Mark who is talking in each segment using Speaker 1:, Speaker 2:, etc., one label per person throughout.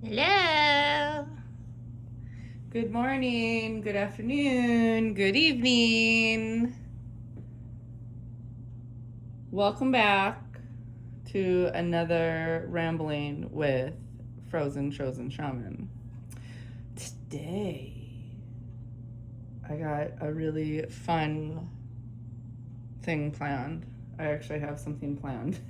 Speaker 1: Hello. Good morning, good afternoon, good evening. Welcome back to another rambling with Frozen Chozen Shaman. Today, I got a really fun thing planned. I actually have something planned.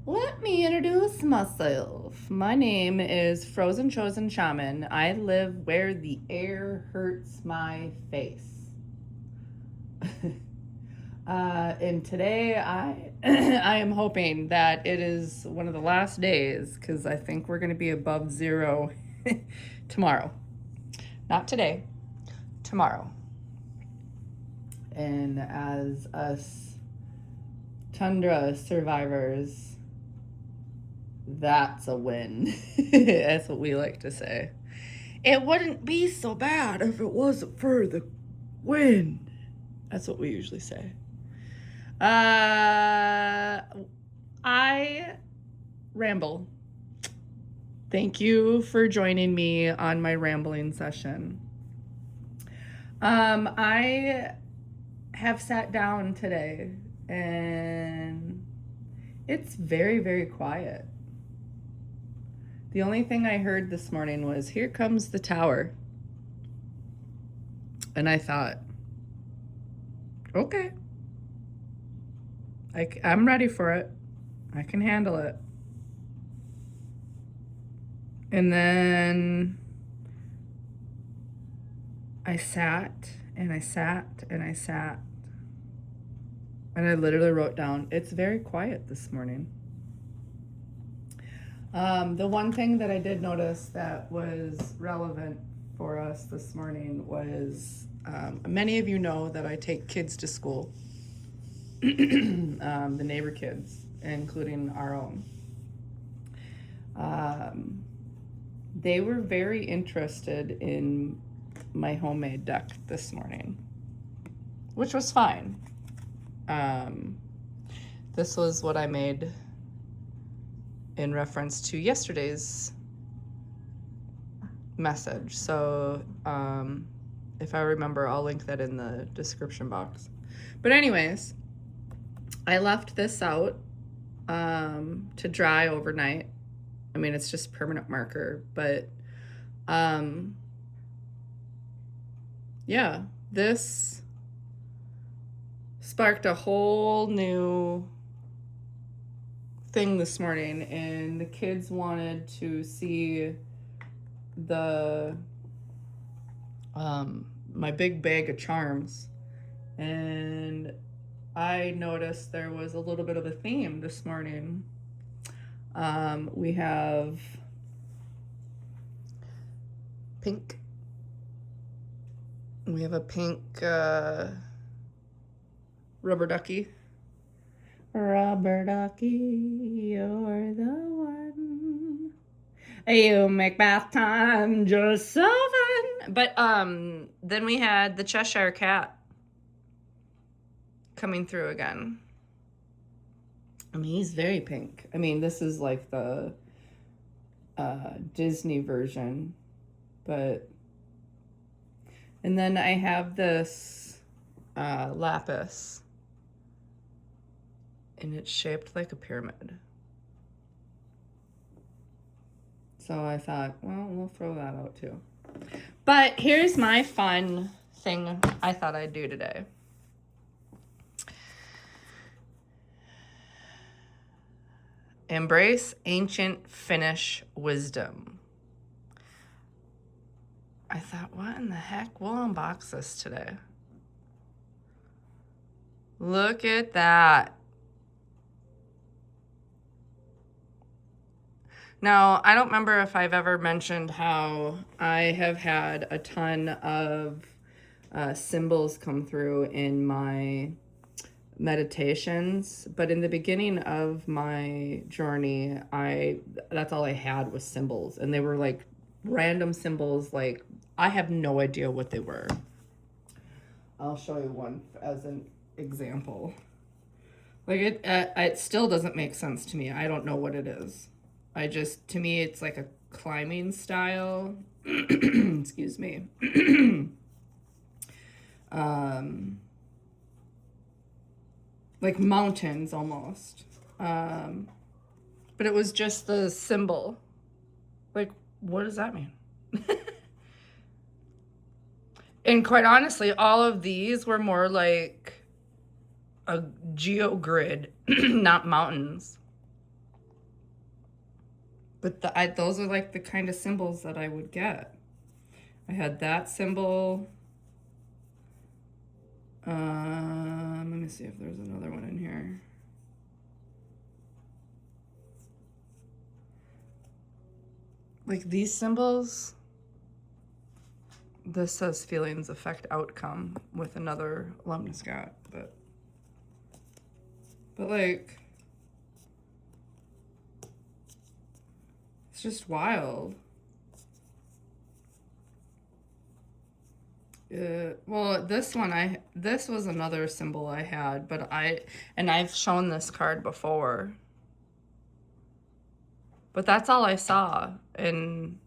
Speaker 1: Let me introduce myself. My name is Frozen Chozen Shaman. I live where the air hurts my face. And today I I am hoping that it is one of the last days because I think we're going to be above zero tomorrow. Not today, tomorrow. And as us tundra survivors, that's a win. That's what we like to say. It wouldn't be so bad if it wasn't for the wind. That's what we usually say. I ramble. Thank you for joining me on my rambling session. I have sat down today and it's very, very quiet. The only thing I heard this morning was, "Here comes the tower." And I thought, okay, I'm ready for it. I can handle it. And then I sat and I sat and I sat. And I literally wrote down, it's very quiet this morning. The one thing that I did notice that was relevant for us this morning was many of you know that I take kids to school, the neighbor kids, including our own. They were very interested in my homemade duck this morning, which was fine. This was what I made in reference to yesterday's message. So if I remember, I'll link that in the description box. But anyways, I left this out to dry overnight. I mean, it's just permanent marker, but yeah, this sparked a whole new thing this morning, and the kids wanted to see the my big bag of charms, and I noticed there was a little bit of a theme this morning. We have pink. We have a pink rubber ducky. Rubber ducky, you're the one. You make bath time just so fun. But then we had the Cheshire Cat coming through again. I mean, he's very pink. I mean, this is like the Disney version, but... And then I have this lapis, and it's shaped like a pyramid. So I thought, well, we'll throw that out too. But here's my fun thing I thought I'd do today. Embrace ancient Finnish wisdom. I thought, what in the heck? We'll unbox this today. Look at that. Now, I don't remember if I've ever mentioned how I have had a ton of symbols come through in my meditations, but in the beginning of my journey, that's all I had was symbols, and they were like random symbols. Like, I have no idea what they were. I'll show you one as an example. Like it still doesn't make sense to me. I don't know what it is. To me, it's like a climbing style. Excuse me. Like mountains almost. But it was just the symbol. Like, what does that mean? And quite honestly, all of these were more like a geogrid, not mountains. But those are like the kind of symbols that I would get. I had that symbol. Let me see if there's another one in here. Like these symbols. This says feelings affect outcome with another alumnus got, but like, it's just wild. Well, this was another symbol I had, but I've shown this card before. But that's all I saw, and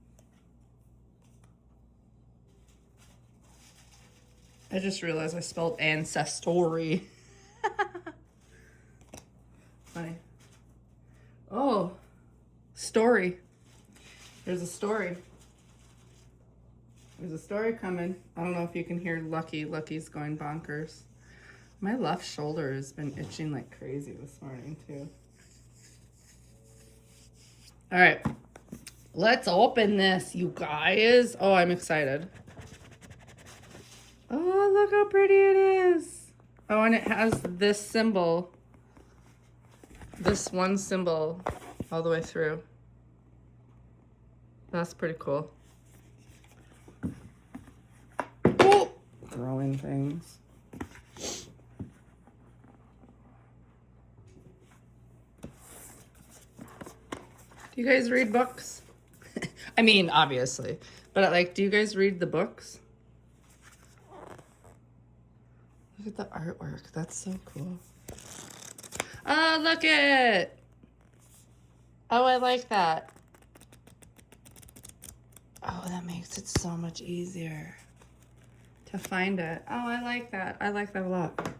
Speaker 1: I just realized I spelled ancestry. Funny. Oh, story. There's a story. There's a story coming. I don't know if you can hear Lucky. Lucky's going bonkers. My left shoulder has been itching like crazy this morning, too. All right. Let's open this, you guys. Oh, I'm excited. Oh, look how pretty it is. Oh, and it has this symbol. This one symbol all the way through. That's pretty cool. Oh, throwing things. Do you guys read books? I mean, obviously. But like, do you guys read the books? Look at the artwork. That's so cool. Oh, look it. Oh, I like that. Oh, that makes it so much easier to find it. Oh, I like that. I like that a lot.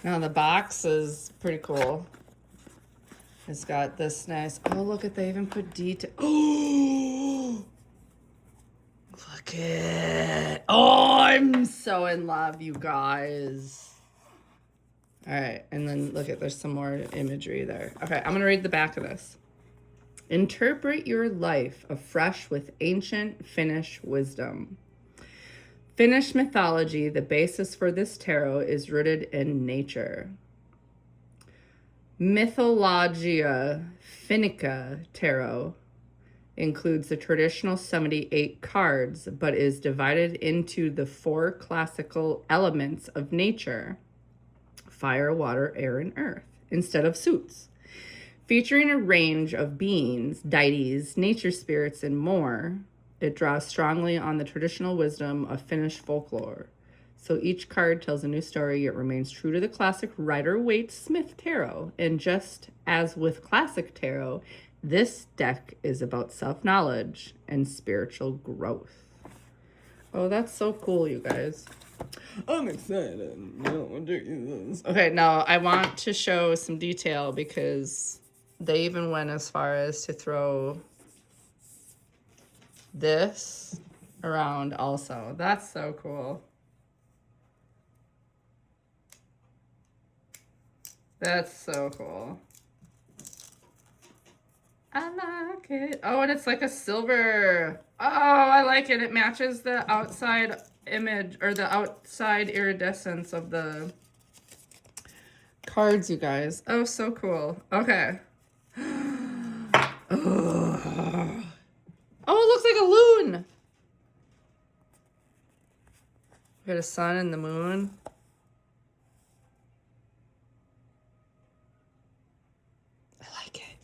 Speaker 1: Now the box is pretty cool. It's got this nice, oh, look at, they even put detail. Oh, look it. Oh, I'm so in love, you guys. All right, and then look at, there's some more imagery there. Okay, I'm gonna read the back of this. Interpret your life afresh with ancient Finnish wisdom. Finnish mythology, the basis for this tarot, is rooted in nature. Mythologia Finnica tarot includes the traditional 78 cards, but is divided into the 4 classical elements of nature: fire, water, air, and earth, instead of suits. Featuring a range of beings, deities, nature spirits, and more, it draws strongly on the traditional wisdom of Finnish folklore. So each card tells a new story, yet remains true to the classic Rider-Waite-Smith tarot. And just as with classic tarot, this deck is about self-knowledge and spiritual growth. Oh, that's so cool, you guys. I'm excited. Okay, now I want to show some detail because they even went as far as to throw this around also. That's so cool. That's so cool. I like it. Oh, and it's like a silver. Oh, I like it. It matches the outside image or the outside iridescence of the cards, you guys. Oh, so cool. Okay. Oh, it looks like a loon. We got a sun and the moon. I like it.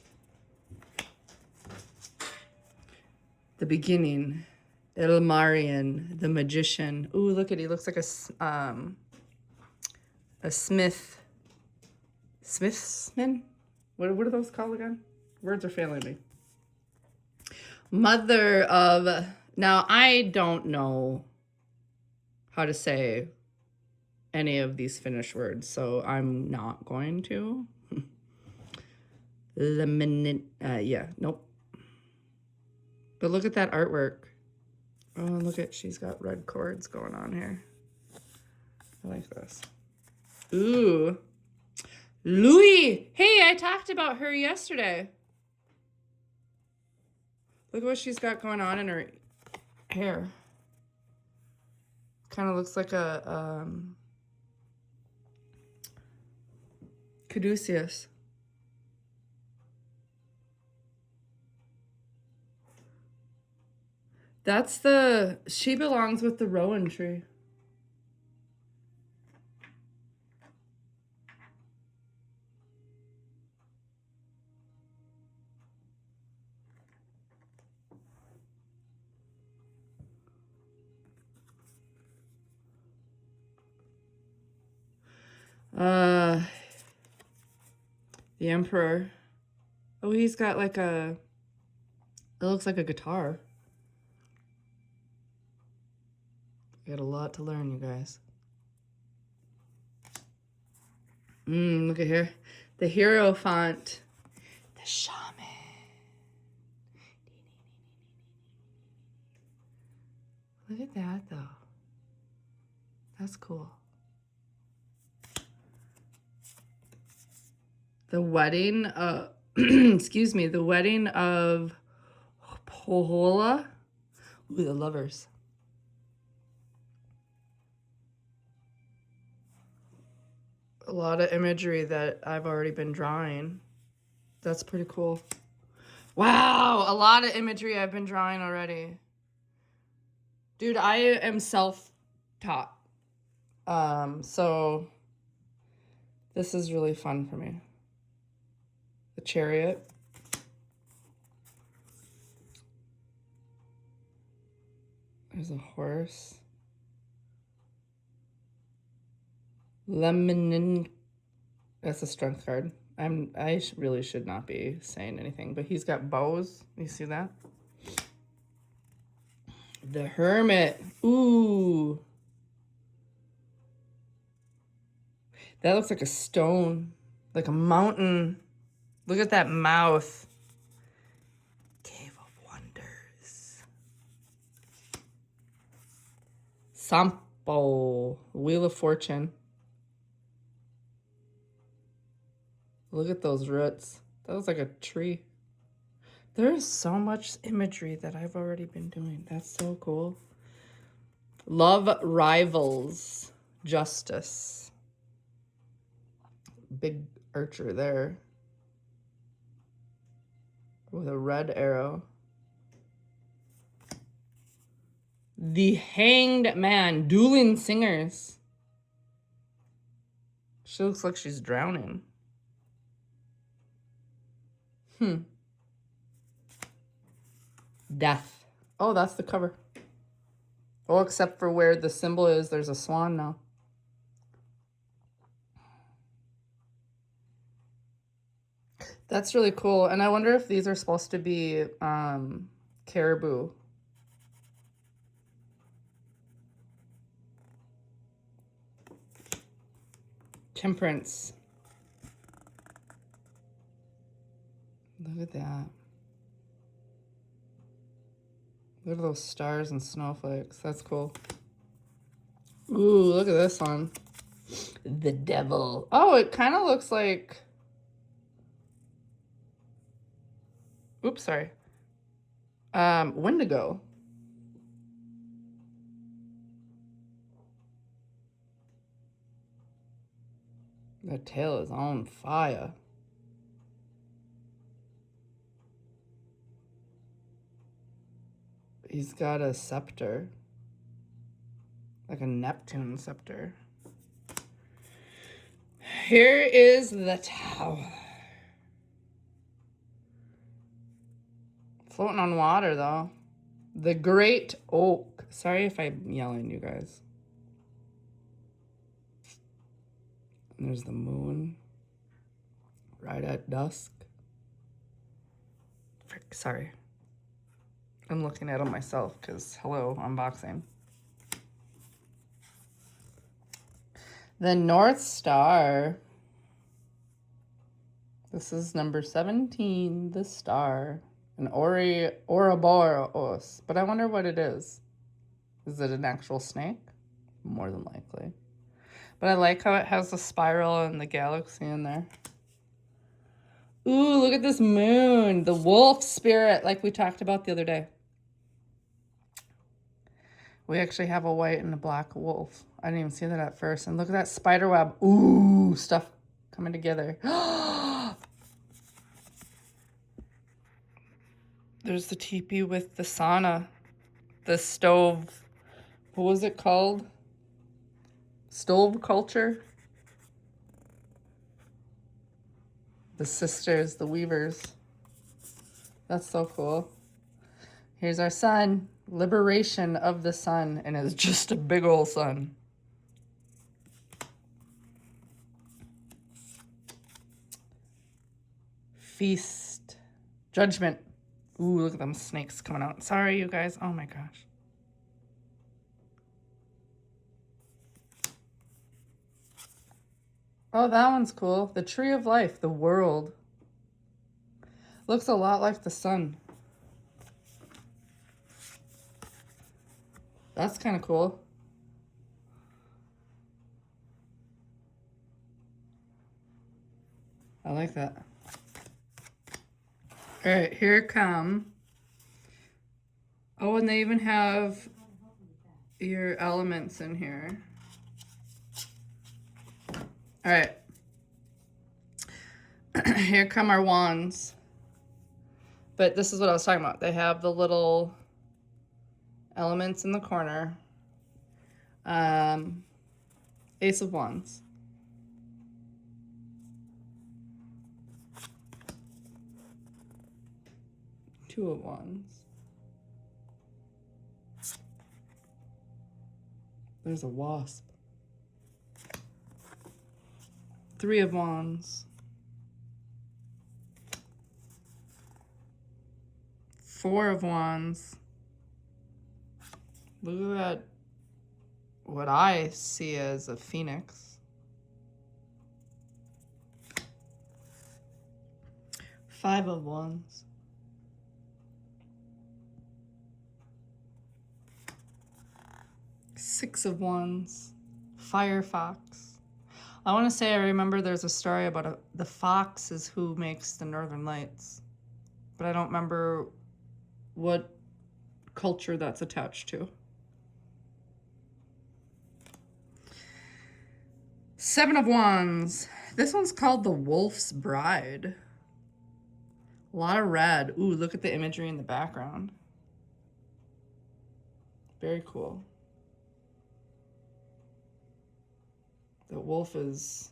Speaker 1: The beginning Ilmarian, the magician. Ooh, look at, he looks like a smith. Smithsman? What are those called again? Words are failing me. Mother of... Now, I don't know how to say any of these Finnish words, so I'm not going to. Yeah, nope. But look at that artwork. Oh, look at, she's got red cords going on here. I like this. Ooh. Louis! Hey, I talked about her yesterday. Look at what she's got going on in her hair. Kind of looks like a caduceus. That's the... She belongs with the rowan tree. The emperor. Oh, he's got like a... It looks like a guitar. I got a lot to learn, you guys. Look at here. The Hierophant. The shaman. Look at that, though. That's cool. The wedding, excuse me, the wedding of Pohola. Ooh, the lovers. A lot of imagery that I've already been drawing. That's pretty cool. Wow, a lot of imagery I've been drawing already. Dude, I am self-taught. So this is really fun for me. The chariot. There's a horse. Lemon. That's a strength card. Really should not be saying anything, but he's got bows. You see that? The Hermit. Ooh. That looks like a stone, like a mountain. Look at that mouth. Cave of Wonders. Sampo. Wheel of Fortune. Look at those roots. That looks like a tree. There is so much imagery that I've already been doing. That's so cool. Love Rivals. Justice. Big archer there. With a red arrow. The Hanged Man. Dueling Singers. She looks like she's drowning. Death. Oh, that's the cover. Oh, except for where the symbol is, there's a swan now. That's really cool. And I wonder if these are supposed to be caribou. Temperance. Look at that. Look at those stars and snowflakes. That's cool. Ooh, look at this one. The Devil. Oh, it kind of looks like... Oops, sorry. Wendigo. The tail is on fire. He's got a scepter. Like a Neptune scepter. Here is the tower. Floating on water, though. The Great Oak. Sorry if I'm yelling, you guys. And there's the moon. Right at dusk. Frick, sorry. I'm looking at them myself because, hello, unboxing. The North Star. This is number 17, the star. An Ouroboros. But I wonder what it is. Is it an actual snake? More than likely. But I like how it has the spiral and the galaxy in there. Ooh, look at this moon. The wolf spirit, like we talked about the other day. We actually have a white and a black wolf. I didn't even see that at first. And look at that spider web. Ooh, stuff coming together. There's the teepee with the sauna. The stove. What was it called? Stove culture? The sisters, the weavers. That's so cool. Here's our sun. Liberation of the sun. And it's just a big old sun. Feast. Judgment. Ooh, look at them snakes coming out. Sorry, you guys. Oh my gosh. Oh, that one's cool. The Tree of Life, the world. Looks a lot like the sun. That's kind of cool. I like that. All right, here come. Oh, and they even have your elements in here. All right. Here come our wands. But this is what I was talking about. They have the little elements in the corner. Ace of Wands. Two of Wands. There's a wasp. Three of Wands. Four of Wands. Look at that. What I see as a phoenix. Five of Wands. Six of Wands. Fire fox. I want to say I remember there's a story about the fox is who makes the Northern Lights. But I don't remember what culture that's attached to. Seven of Wands. This one's called the Wolf's Bride. A lot of red. Ooh, look at the imagery in the background. Very cool. The wolf is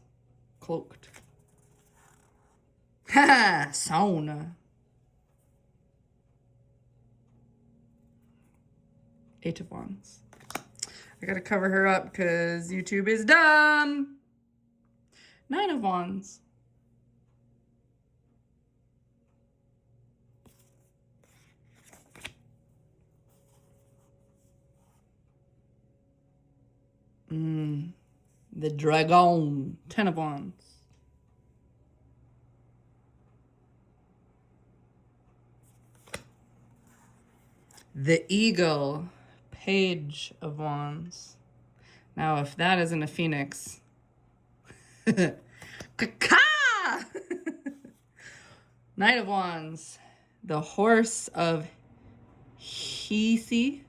Speaker 1: cloaked. Ha! Sauna. Eight of Wands. I gotta cover her up because YouTube is dumb. Nine of Wands. The Dragon. Ten of Wands. The Eagle. Page of Wands. Now, if that isn't a phoenix. Caca! Knight of Wands. The Horse of Hisi.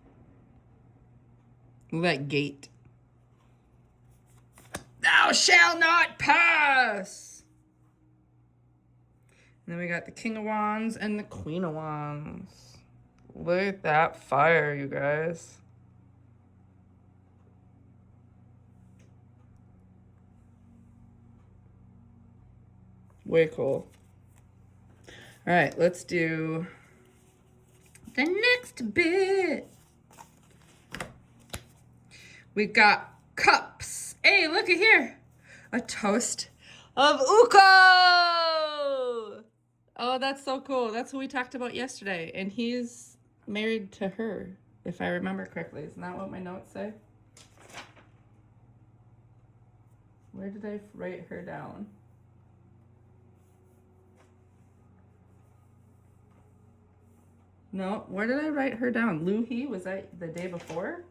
Speaker 1: Look at that gate. Thou shalt not pass! And then we got the King of Wands and the Queen of Wands. Look at that fire, you guys. Way cool. All right, let's do The next bit. We got cups. Hey, look at here. A toast of Uko. Oh, that's so cool. That's what we talked about yesterday. And he's married to her, if I remember correctly. Isn't that what my notes say? Where did I write her down? No, where did I write her down? Luhi, was that the day before?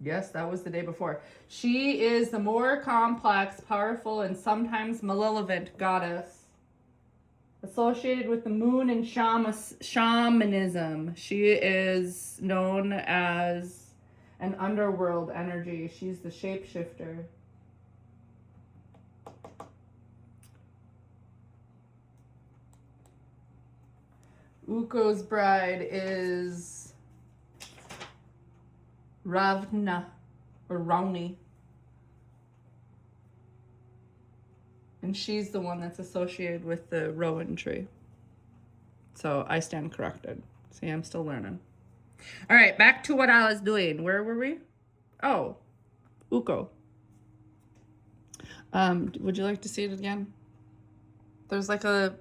Speaker 1: Yes, that was the day before. She is the more complex, powerful, and sometimes malevolent goddess associated with the moon and shamanism. She is known as an underworld energy. She's the shapeshifter. Uko's bride is Ravna or Rauni. And she's the one that's associated with the rowan tree. So I stand corrected. See, I'm still learning. All right, back to what I was doing. Where were we? Oh, Uko. Would you like to see it again? There's like a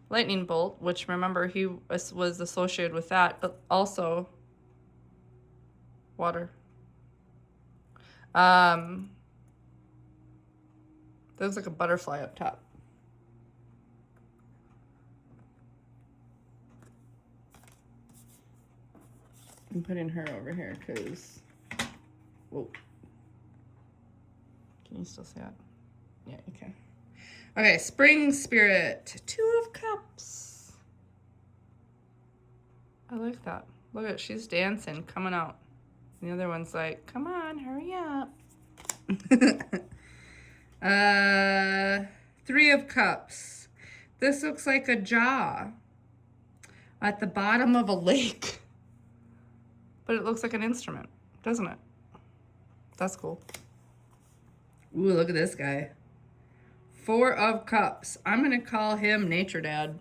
Speaker 1: lightning bolt, which remember he was associated with that, but also water. There's like a butterfly up top. I'm putting her over here because, whoa. Can you still see that? Yeah, you can. Okay, spring spirit, 2 of cups. I like that. Look at, she's dancing, coming out. And the other one's like, come on, hurry up. 3 of cups. This looks like a jaw at the bottom of a lake. But it looks like an instrument, doesn't it? That's cool. Ooh, look at this guy. 4 of cups. I'm going to call him Nature Dad.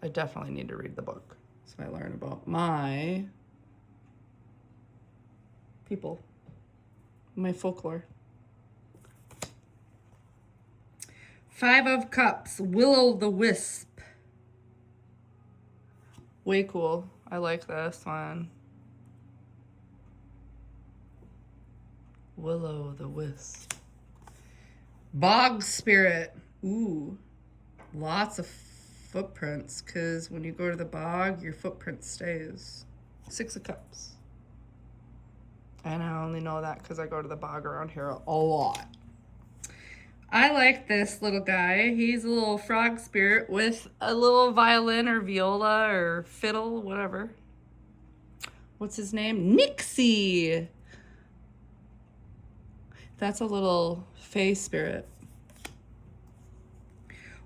Speaker 1: I definitely need to read the book so I learn about my people, my folklore. 5 of cups. Will-o'-the-wisp. Way cool. I like this one. Will-o'-the-wisp. Bog spirit. Ooh. Lots of footprints, because when you go to the bog, your footprint stays. 6 of cups. And I only know that because I go to the bog around here a lot. I like this little guy. He's a little frog spirit with a little violin or viola or fiddle, whatever. What's his name? Nixie. That's a little fae spirit.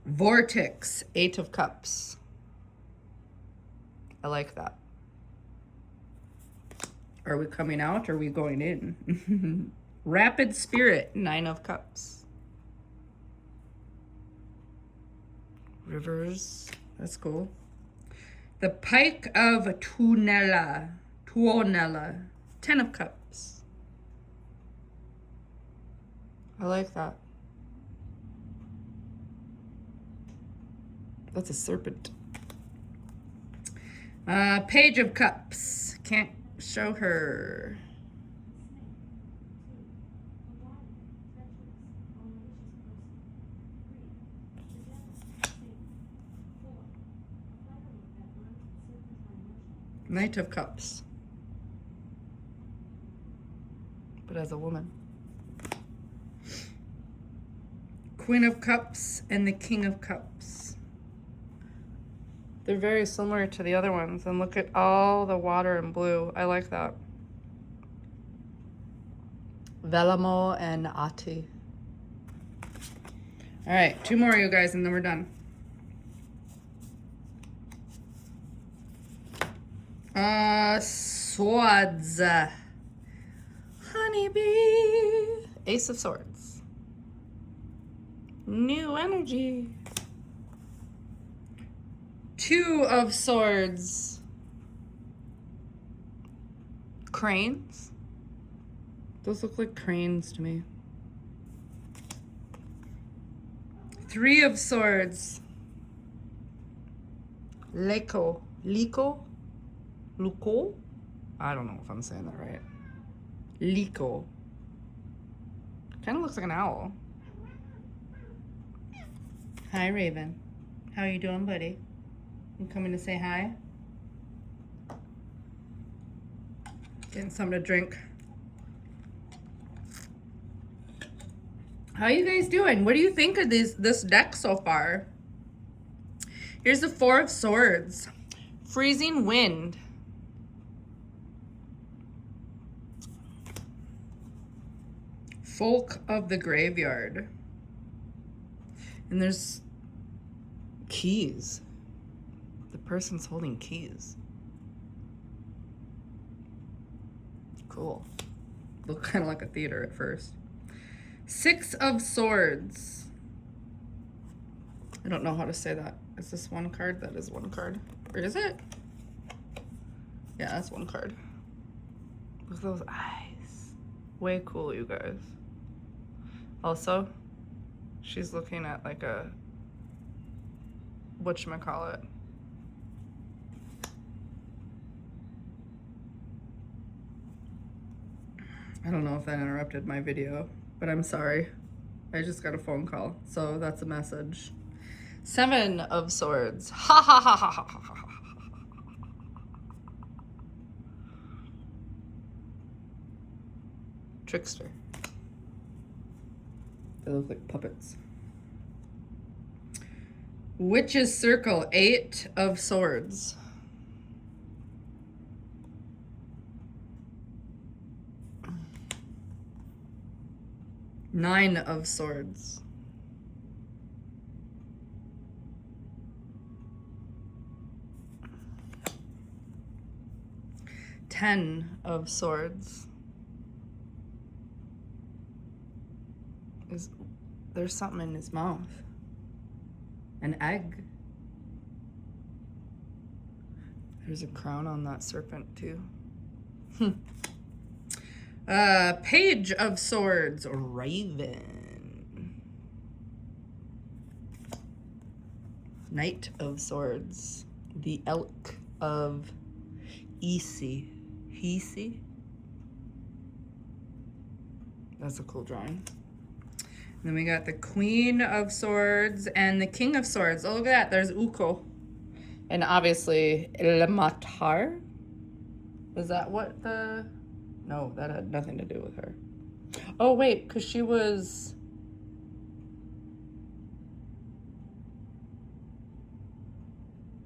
Speaker 1: Vortex, 8 of cups. I like that. Are we coming out or are we going in? Rapid spirit, 9 of cups. Rivers, that's cool. The Pike of Tuonela, 10 of cups. I like that. That's a serpent. Page of Cups. Can't show her. Knight of Cups. But as a woman. Queen of Cups and the King of Cups. They're very similar to the other ones. And look at all the water and blue. I like that. Velamo and Ati. All right, 2 more, you guys, and then we're done. Swords. Honeybee. Ace of Swords. New energy. 2 of Swords. Cranes? Those look like cranes to me. 3 of Swords. Liko. Luko? I don't know if I'm saying that right. Liko. Kind of looks like an owl. Hi, Raven. How are you doing, buddy? You coming to say hi? Getting something to drink. How you guys doing? What do you think of this deck so far? Here's the 4 of Swords. Freezing Wind. Folk of the Graveyard. And there's keys. The person's holding keys. Cool. Looked kind of like a theater at first. 6 of Swords. I don't know how to say that. Is this 1 card? That is 1 card. Or is it? Yeah, that's 1 card. Look at those eyes. Way cool, you guys. Also, she's looking at like a, whatchamacallit. I don't know if that interrupted my video, but I'm sorry. I just got a phone call, so that's a message. 7 of Swords. Ha ha ha ha ha ha ha. Trickster. They look like puppets. Witch's Circle. 8 of Swords. Nine of Swords. Ten of Swords. There's something in his mouth. An egg. There's a crown on that serpent too. Page of Swords. Raven. Knight of Swords. The Elk of Hisi. That's a cool drawing. Then we got the Queen of Swords and the King of Swords. Oh, look at that. There's Uko. And obviously, Ilmatar. Is that what the... No, that had nothing to do with her. Oh, wait, because she was...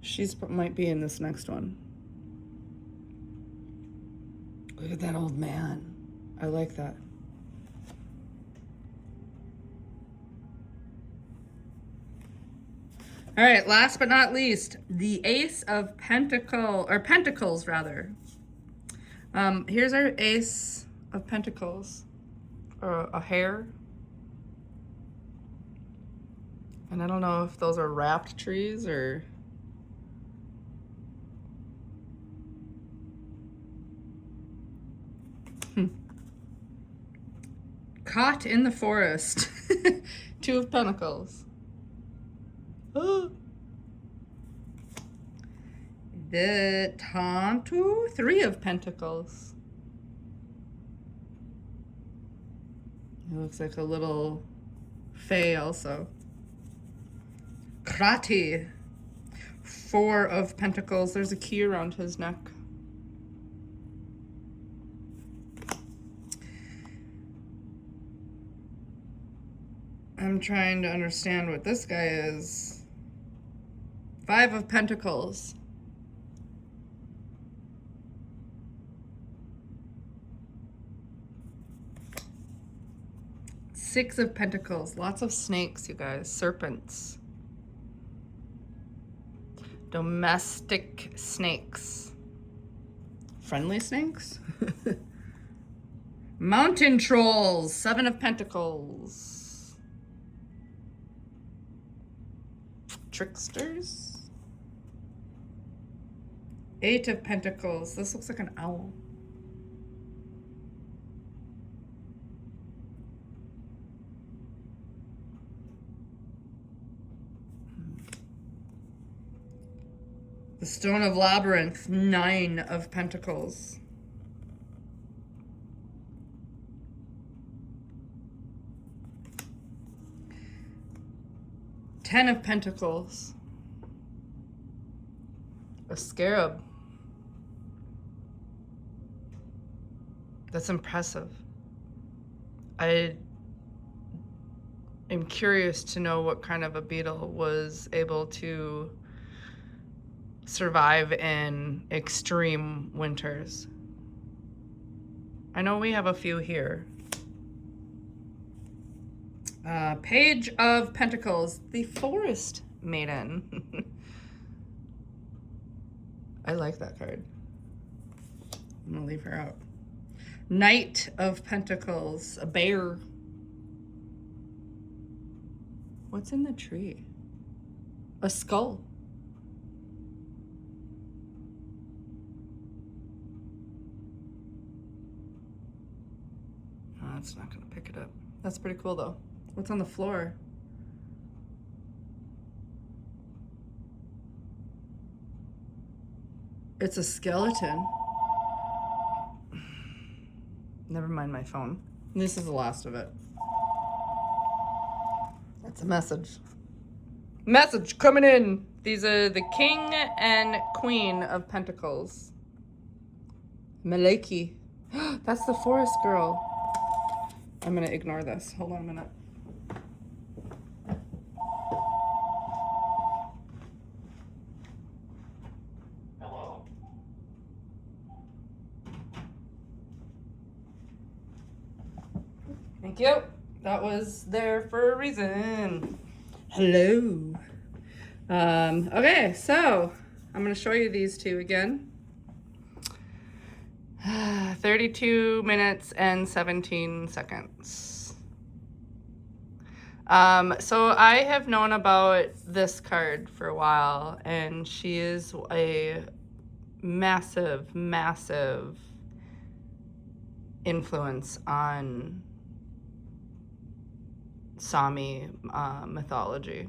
Speaker 1: She's might be in this next one. Look at that old man. I like that. All right, last but not least, the Ace of Pentacles, rather. Here's our Ace of Pentacles, or a hare. And I don't know if those are wrapped trees or... Caught in the forest. 2 of Pentacles. The Tantu, 3 of Pentacles. It looks like a little fae also. Krati, 4 of Pentacles. There's a key around his neck. I'm trying to understand what this guy is. 5 of Pentacles. Six of Pentacles. Lots of snakes, you guys. Serpents. Domestic snakes. Friendly snakes? Mountain trolls. 7 of Pentacles. Tricksters. 8 of Pentacles. This looks like an owl. The Stone of Labyrinth. 9 of Pentacles. Ten of Pentacles. A scarab. That's impressive. I am curious to know what kind of a beetle was able to survive in extreme winters. I know we have a few here. Page of Pentacles, the Forest Maiden. I like that card. I'm gonna leave her out. Knight of Pentacles, a bear. What's in the tree? A skull. Oh, that's not gonna pick it up. That's pretty cool though. What's on the floor? It's a skeleton. Never mind my phone. This is the last of it. That's a message. Message coming in. These are the King and Queen of Pentacles. Maliki. That's the forest girl. I'm gonna ignore this. Hold on a minute. Thank you. That was there for a reason. Hello. Okay, so I'm going to show you these two again. 32 minutes and 17 seconds. So I have known about this card for a while, and she is a massive, massive influence on Sami mythology.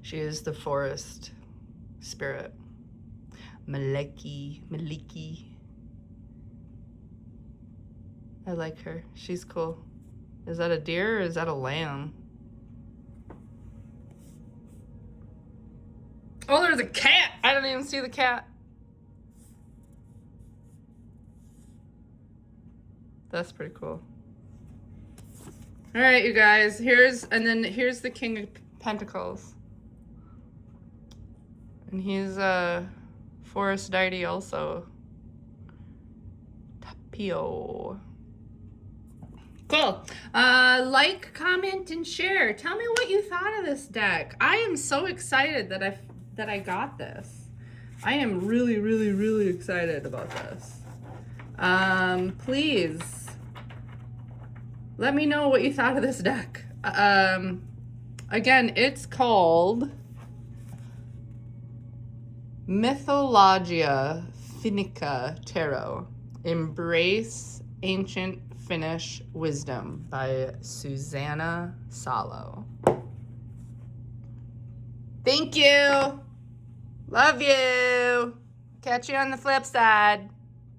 Speaker 1: She is the forest spirit. Maliki. I like her. She's cool. Is that a deer or is that a lamb? Oh, there's a cat! I don't even see the cat. That's pretty cool. All right, you guys, here's the King of Pentacles. And he's a forest deity also. Tapio. Cool. Like, comment, and share. Tell me what you thought of this deck. I am so excited that I got this. I am really, really, really excited about this. Please let me know what you thought of this deck. Again, it's called Mythologia Finnica Tarot. Embrace Ancient Finnish Wisdom by Susanna Salo. Thank you. Love you. Catch you on the flip side.